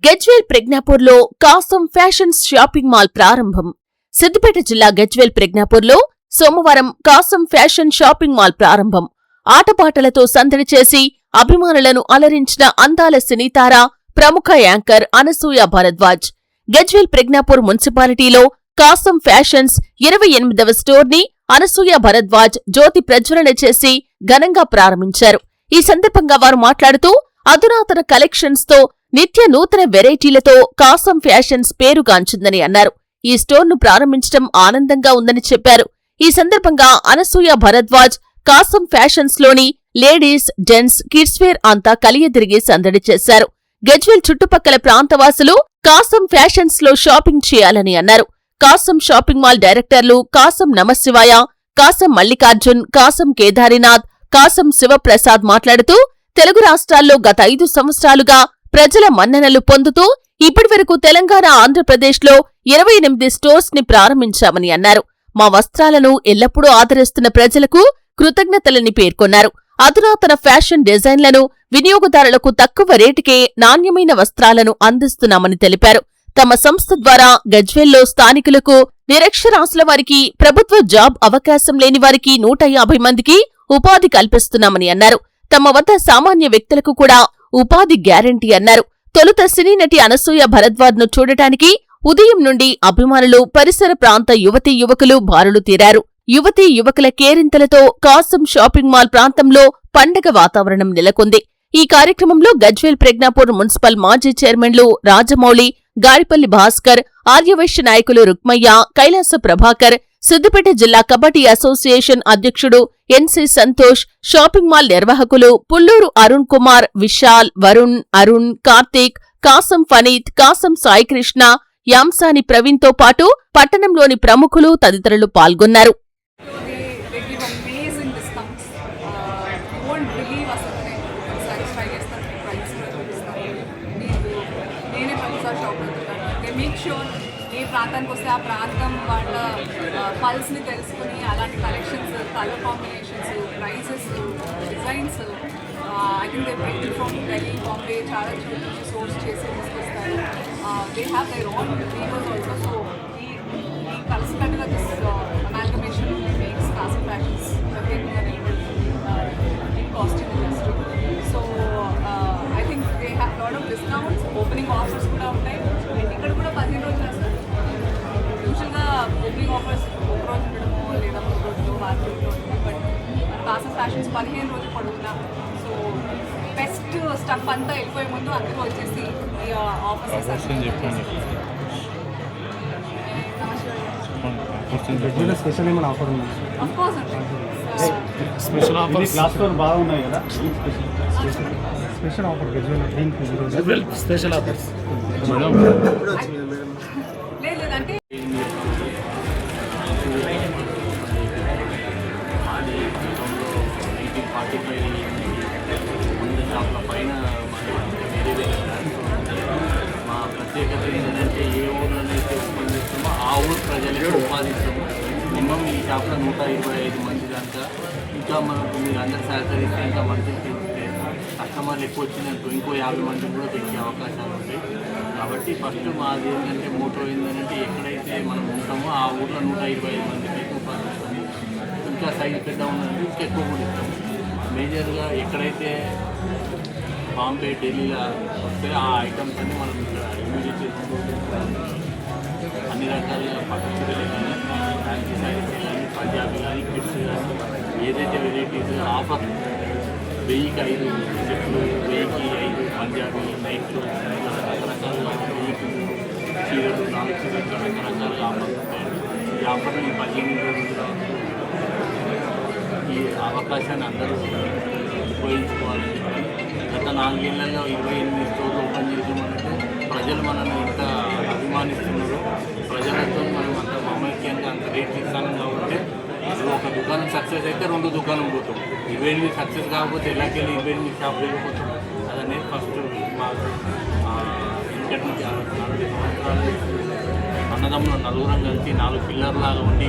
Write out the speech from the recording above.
గజ్వేల్ ప్రజ్ఞాపూర్లో కాసం fashions shopping mall ప్రారంభం. సిద్దిపేట జిల్లా గజ్వేల్ ప్రజ్ఞాపూర్లో సోమవారం కాసం ఫ్యాషన్ షాపింగ్ మాల్ ప్రారంభం. ఆటపాటలతో సందడి చేసి అభిమానులను అలరించిన అందాల సినీతార, ప్రముఖ యాంకర్ అనసూయ భరద్వాజ్ గజ్వేల్ ప్రజ్ఞాపూర్ మున్సిపాలిటీలో కాసం ఫ్యాషన్స్ 28వ స్టోర్ ని అనసూయ భరద్వాజ్ జ్యోతి ప్రజ్వలన చేసి ఘనంగా ప్రారంభించారు. ఈ సందర్భంగా వారు మాట్లాడుతూ అధునాతన కలెక్షన్స్ తో నిత్య నూతన వెరైటీలతో కాసం ఫ్యాషన్స్ పేరుగాంచిందని అన్నారు. ఈ స్టోర్ ను ప్రారంభించడం ఆనందంగా ఉందని చెప్పారు. ఈ సందర్భంగా అనసూయ భరద్వాజ్ కాసం ఫ్యాషన్స్ లోని లేడీస్, జెంట్స్, కిడ్స్ వేర్ అంతా కలియదిరిగి సందడి చేశారు. గజ్వేల్ చుట్టుపక్కల ప్రాంతవాసులు కాసం ఫ్యాషన్స్ లో షాపింగ్ చేయాలని అన్నారు. కాసం షాపింగ్ మాల్ డైరెక్టర్లు కాసం నమశివాయ, కాసం మల్లికార్జున్, కాసం కేదారినాథ్, కాసం శివప్రసాద్ మాట్లాడుతూ తెలుగు రాష్ట్రాల్లో గత 5 సంవత్సరాలుగా ప్రజల మన్ననలు పొందుతూ ఇప్పటివరకు తెలంగాణ, ఆంధ్రప్రదేశ్లో 28 స్టోర్స్ ని ప్రారంభించామని అన్నారు. మా వస్త్రాలను ఎల్లప్పుడూ ఆదరిస్తున్న ప్రజలకు కృతజ్ఞతలని పేర్కొన్నారు. అధునాతన ఫ్యాషన్ డిజైన్లను వినియోగదారులకు తక్కువ రేటుకే నాణ్యమైన వస్త్రాలను అందిస్తున్నామని తెలిపారు. తమ సంస్థ ద్వారా గజ్వేల్లో స్థానికులకు, నిరక్షరాస్యుల వారికి, ప్రభుత్వ జాబ్ అవకాశం లేని వారికి 150 మందికి ఉపాధి కల్పిస్తున్నామని అన్నారు. తమ వద్ద సామాన్య వ్యక్తులకు కూడా ఉపాధి గ్యారంటీ అన్నారు. తొలుత సినీ నటి అనసూయ భరద్వాజ్ ను చూడటానికి ఉదయం నుండి అభిమానులు, పరిసర ప్రాంత యువతీ యువకులు బారులు తీరారు. యువతీ యువకుల కేరింతలతో కాసం షాపింగ్ మాల్ ప్రాంతంలో పండగ వాతావరణం నెలకొంది. ఈ కార్యక్రమంలో గజ్వేల్ ప్రజ్ఞాపూర్ మున్సిపల్ మాజీ చైర్మన్లు రాజమౌళి, గాడిపల్లి భాస్కర్, ఆర్యవైశ్య నాయకులు రుక్మయ్య, కైలాస ప్రభాకర్, సిద్దిపేట జిల్లా కబడ్డీ అసోసియేషన్ అధ్యక్షుడు ఎన్సి సంతోష్, షాపింగ్ మాల్ నిర్వాహకులు పుల్లూరు అరుణ్ కుమార్, విశాల్, వరుణ్, అరుణ్, కార్తీక్, కాసం ఫనీత్, కాసం సాయికృష్ణ, యాంసాని ప్రవీణ్ తో పాటు పట్టణంలోని ప్రముఖులు తదితరులు పాల్గొన్నారు. ఏ ప్రాంతానికి వస్తే ఆ ప్రాంతం వాళ్ళ పల్స్ని తెలుసుకుని అలాంటి collections, colour combinations, prices, designs I think they bring from Delhi, Bombay చాలా చోట్ల నుంచి సోర్స్ చేసి తీసుకొస్తారు. They have their own weavers also. So ఈ కలిసికట్టుగా this amalgamation makes Kasam fashions in costume industry. So I think they have lot of discounts, opening offers కూడా ఉంటాయి. ఇక్కడ కూడా 15 రోజులు అసలు యూజువల్గా ఓపెనింగ్ ఆఫర్స్ ఒక రోజు ఉండడమో లేదా 3 రోజులు, 6 రోజులు ఉంటుంది. బట్ మన కాసం ఫ్యాషన్స్ 15 రోజులు పడుతున్నా. సో బెస్ట్ స్టఫ్ అంతా వెళ్ళిపోయే ముందు అందుకు వచ్చేసి ఈ ఆఫర్స్ స్పెషల్ ఏమైనా ఆఫర్ ఉంది? ఆఫ్ కోర్స్ అండి. స్పెషల్ ఆఫర్స్ లాస్ట్ ఫ్లోర్ బాగున్నాయి కదా. Special offer Gajwel special offers లేదంటే పైన మా ప్రత్యేకత ఏంటంటే ఏ ఊర్లోనైతే ఓపెన్ చేస్తామో ఆ ఊరు ప్రజలకి ఉపాధిస్తాము. మినిమం ఈ షాప్లో 125 మంది దాకా. ఇంకా మనకు మీరు అందరూ సహకరిస్తే ఇంకా మంచిగా పెంచితే కస్టమర్లు ఎక్కువ వచ్చినట్టు ఇంకో 50 మందిని కూడా పెంచే అవకాశాలు ఉంటాయి. కాబట్టి ఫస్ట్ మాది ఏంటంటే మోటో ఏంటంటే ఎక్కడైతే మనం ఉంటామో ఆ ఊర్లో 125 మందికి ఎక్కువ ఉపాధి ఇస్తాము. ఇంకా సైజు పెద్ద ఉన్నది ఇంకా ఎక్కువ కూడా ఇస్తాము. మేజర్గా ఎక్కడైతే బాంబే, ఢిల్లీలో వస్తే ఆ ఐటమ్స్ అన్ని మనం ఇక్కడ యూజ్ చేసుకుంటూ అన్ని రకాలుగా పట్టుచీరలు కానీ, ఫ్యాన్సీ శారీస్ కానీ, పంజాబీ కానీ, కిడ్స్ కానీ ఏదైతే వెరైటీస్ ఆఫర్ 1000కి 5 సెట్లు, 1000కి 5 పంజాబీ నైట్లు, రకరకాలుగా 1000కి చీరలు, 4 చీరలు రకరకాలుగా ఆఫర్స్ ఉంటాయండి. ఈ ఆఫర్ని 15 రోజుల్లో ఈ అవకాశాన్ని అందరూ ఉపయోగించుకోవాలని చెప్పి గత 4 ఏళ్లలో 28 స్టోర్లు ఓపెన్ చేసామంటే ప్రజలు మనల్ని ఇంత అభిమానిస్తున్నారు. ప్రజలతో మనం అంత మమైక్యంగా అంత రేట్లు ఇస్తాను కాబట్టి ఒక దుకాణం సక్సెస్ అయితే 2 దుకాణం పోతాం. 28 సక్సెస్ కాకపోతే ఎలాకెళ్ళి 28 షాపులు వెళ్ళిపోతాం. అదనేది ఫస్ట్ మా ఇంకటి నుంచి 40 సంవత్సరాలు అన్నదమ్ములు నలుగురం కలిసి 4 పిల్లర్లాగా ఉండి